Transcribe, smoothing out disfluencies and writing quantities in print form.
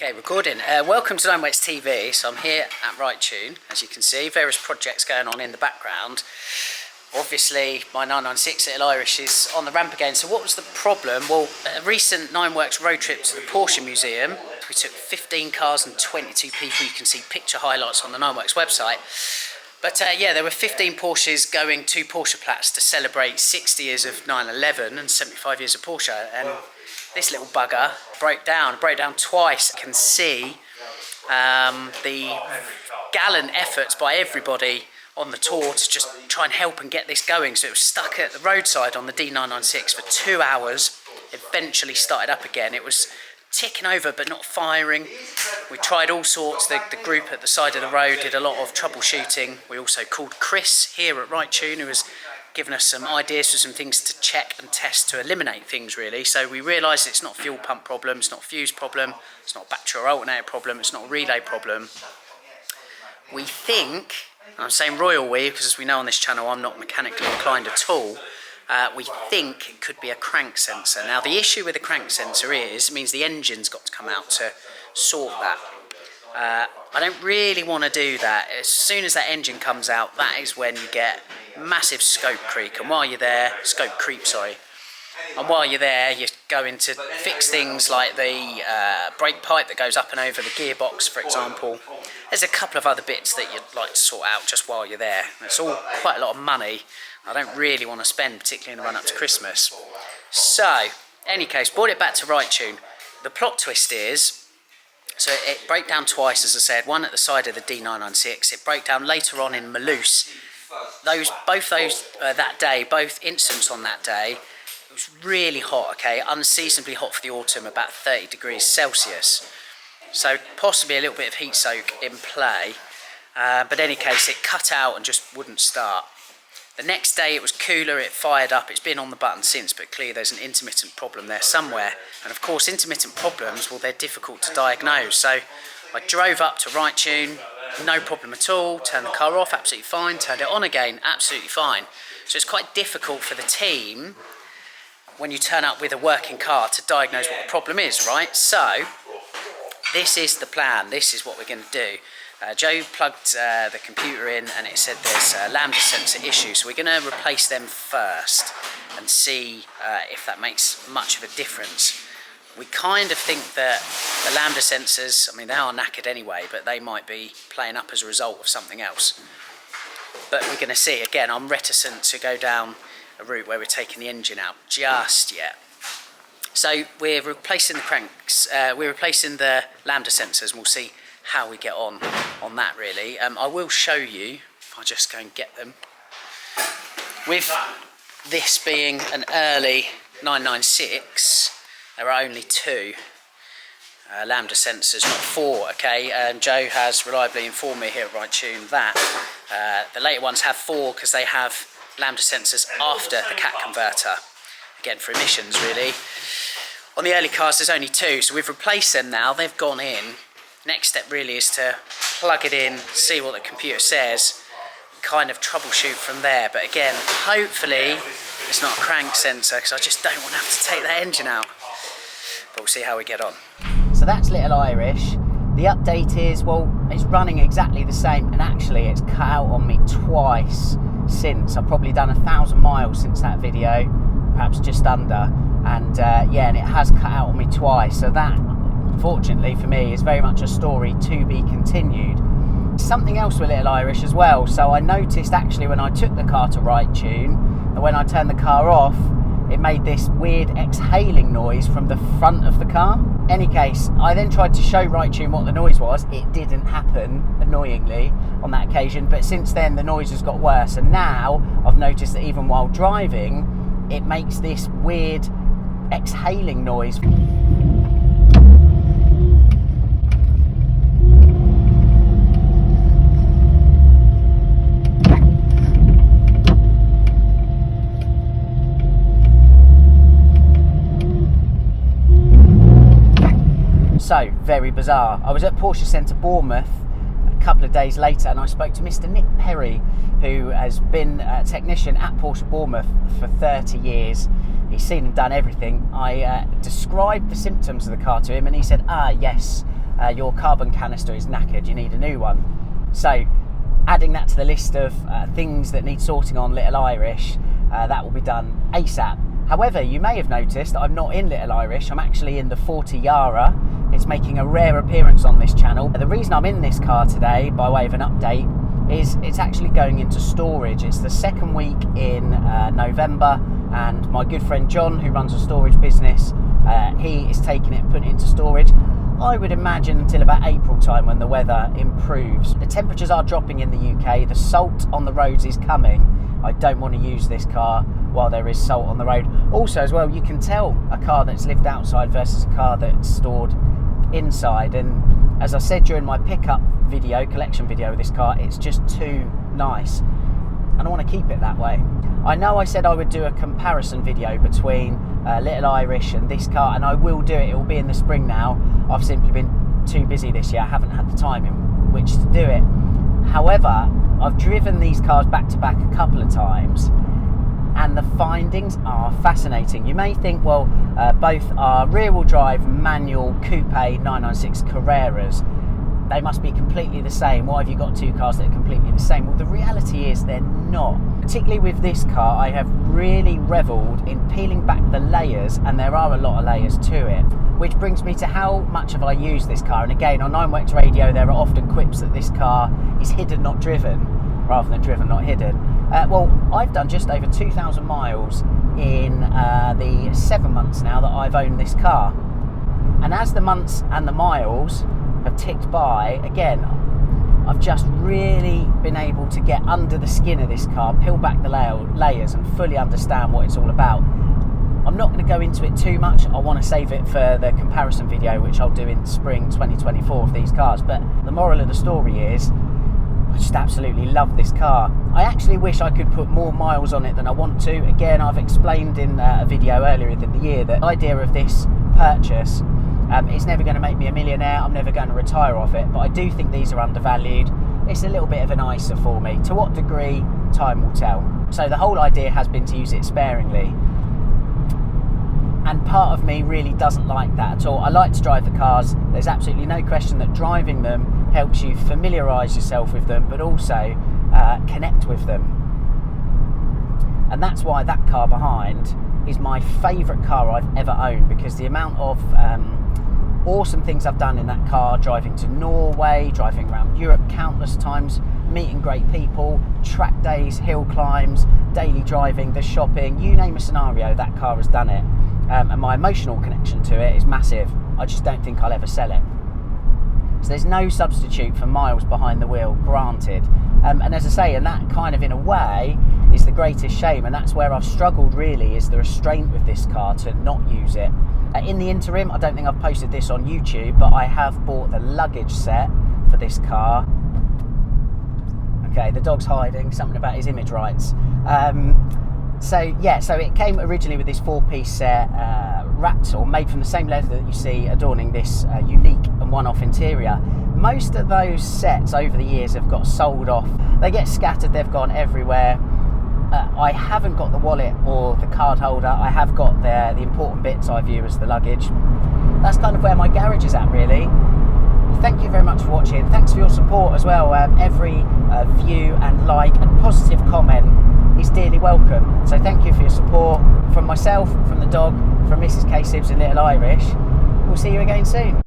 Okay, recording. Welcome to Wets TV. So I'm here at Right Tune, as you can see, various projects going on in the background. Obviously, my 996 Little Irish is on the ramp again. So what was the problem? Well, a recent Nineworks road trip to the Porsche Museum, we took 15 cars and 22 people. You can see picture highlights on the Nineworks website. But yeah, there were 15 Porsches going to Porsche Platz to celebrate 60 years of 911 and 75 years of Porsche. And this little bugger broke down twice. You can see the gallant efforts by everybody on the tour to just try and help and get this going. So it was stuck at the roadside on the D996 for 2 hours. Eventually started up again. It was ticking over but not firing. We tried all sorts. The group at the side of the road did a lot of troubleshooting. We also called Chris here at Right Tune, who was giving us some ideas for some things to check and test to eliminate things really. So we realised it's not a fuel pump problem, it's not a fuse problem, it's not a battery or alternator problem, it's not a relay problem. We think, and I'm saying royal we because as we know on this channel I'm not mechanically inclined at all, we think it could be a crank sensor. Now the issue with the crank sensor is, it means the engine's got to come out to sort that. I don't really want to do that. As soon as that engine comes out, that is when you get massive scope creep. And while you're there, and while you're there, you're going to fix things like the brake pipe that goes up and over the gearbox, for example. There's a couple of other bits that you'd like to sort out just while you're there. It's all quite a lot of money I don't really want to spend, particularly in the run up to Christmas. So, any case, brought it back to Right Tune. The plot twist is, so it broke down twice, as I said, one at the side of the D996. It broke down later on in Malouse. Both incidents on that day, it was really hot, okay, unseasonably hot for the autumn, about 30 degrees Celsius. So possibly a little bit of heat soak in play, but in any case, it cut out and just wouldn't start. The next day it was cooler, it fired up, it's been on the button since, but clearly there's an intermittent problem there somewhere. And of course intermittent problems, well, they're difficult to diagnose. So I drove up to Right Tune, no problem at all, turned the car off, absolutely fine, turned it on again, absolutely fine. So it's quite difficult for the team, when you turn up with a working car, to diagnose what the problem is, right? So this is the plan, this is what we're going to do. Joe plugged the computer in and it said there's a lambda sensor issue, so we're going to replace them first and see if that makes much of a difference. We kind of think that the lambda sensors, I mean they are knackered anyway, but they might be playing up as a result of something else. But we're going to see. Again, I'm reticent to go down a route where we're taking the engine out just yet. So we're replacing the cranks, we're replacing the lambda sensors, and we'll see how we get on that really. I will show you, if I just go and get them. With this being an early 996, there are only 2 lambda sensors, not 4, okay? And Joe has reliably informed me here at Right Tune that the later ones have 4 because they have lambda sensors after the cat converter, again for emissions really. On the early cars there's only 2, so we've replaced them now, they've gone in. Next step really is to plug it in, see what the computer says, kind of troubleshoot from there. But again, hopefully it's not a crank sensor because I just don't want to have to take that engine out. But we'll see how we get on. So that's Little Irish. The update is, well, it's running exactly the same, and actually it's cut out on me twice since. I've probably done 1,000 miles since that video, perhaps just under. And yeah, and it has cut out on me twice. So that, fortunately for me, is very much a story to be continued. Something else with Little Irish as well. So I noticed actually when I took the car to Right Tune, and when I turned the car off, it made this weird exhaling noise from the front of the car. Any case, I then tried to show Right Tune what the noise was. It didn't happen, annoyingly, on that occasion, but since then the noise has got worse, and now I've noticed that even while driving, it makes this weird exhaling noise. So, very bizarre. I was at Porsche Centre Bournemouth a couple of days later and I spoke to Mr. Nick Perry, who has been a technician at Porsche Bournemouth for 30 years. He's seen and done everything. I described the symptoms of the car to him and he said, yes, your carbon canister is knackered, you need a new one. So adding that to the list of things that need sorting on Little Irish, that will be done ASAP. However, you may have noticed that I'm not in Little Irish, I'm actually in the 40 Jahre. It's making a rare appearance on this channel. The reason I'm in this car today, by way of an update, is it's actually going into storage. It's the second week in November, and my good friend John, who runs a storage business, he is taking it and putting it into storage. I would imagine until about April time, when the weather improves. The temperatures are dropping in the UK, the salt on the roads is coming. I don't want to use this car while there is salt on the road. Also as well, you can tell a car that's lived outside versus a car that's stored inside, and as I said during my pickup video, collection video of this car, it's just too nice and I want to keep it that way. I know I said I would do a comparison video between Little Irish and this car, and I will do it. It will be in the spring now. I've simply been too busy this year. I haven't had the time in which to do it. However, I've driven these cars back to back a couple of times, and the findings are fascinating. You may think, well, both are rear-wheel drive manual coupe 996 Carreras. They must be completely the same. Why have you got two cars that are completely the same? Well, the reality is they're not. Particularly with this car, I have really revelled in peeling back the layers, and there are a lot of layers to it. Which brings me to how much have I used this car. And again, on 9wax Radio, there are often quips that this car is hidden, not driven, rather than driven, not hidden. Well, I've done just over 2,000 miles in the 7 months now that I've owned this car. And as the months and the miles have ticked by, again, I've just really been able to get under the skin of this car, peel back the layers and fully understand what it's all about. I'm not going to go into it too much. I want to save it for the comparison video, which I'll do in spring 2024 of these cars. But the moral of the story is, I just absolutely love this car. I actually wish I could put more miles on it than I want to. Again, I've explained in a video earlier in the year that the idea of this purchase, it's never going to make me a millionaire. I'm never going to retire off it, but I do think these are undervalued. It's a little bit of an ISA for me. To what degree, time will tell. So the whole idea has been to use it sparingly. And part of me really doesn't like that at all. I like to drive the cars. There's absolutely no question that driving them helps you familiarise yourself with them, but also connect with them. And that's why that car behind is my favourite car I've ever owned, because the amount of awesome things I've done in that car, driving to Norway, driving around Europe countless times, meeting great people, track days, hill climbs, daily driving, the shopping, you name a scenario, that car has done it. And my emotional connection to it is massive. I just don't think I'll ever sell it. So there's no substitute for miles behind the wheel, granted. And as I say, and that kind of in a way is the greatest shame, and that's where I've struggled really, is the restraint with this car to not use it. In the interim, I don't think I've posted this on YouTube, but I have bought the luggage set for this car. Okay, the dog's hiding, something about his image rights. So it came originally with this 4-piece set, wrapped or made from the same leather that you see adorning this unique and one-off interior. Most of those sets over the years have got sold off. They get scattered, they've gone everywhere. I haven't got the wallet or the card holder. I have got the important bits I view as the luggage. That's kind of where my garage is at, really. Thank you very much for watching. Thanks for your support as well. Every view and like and positive comment is dearly welcome. So thank you for your support from myself, from the dog, from Mrs. K. Sibbs and Little Irish. We'll see you again soon.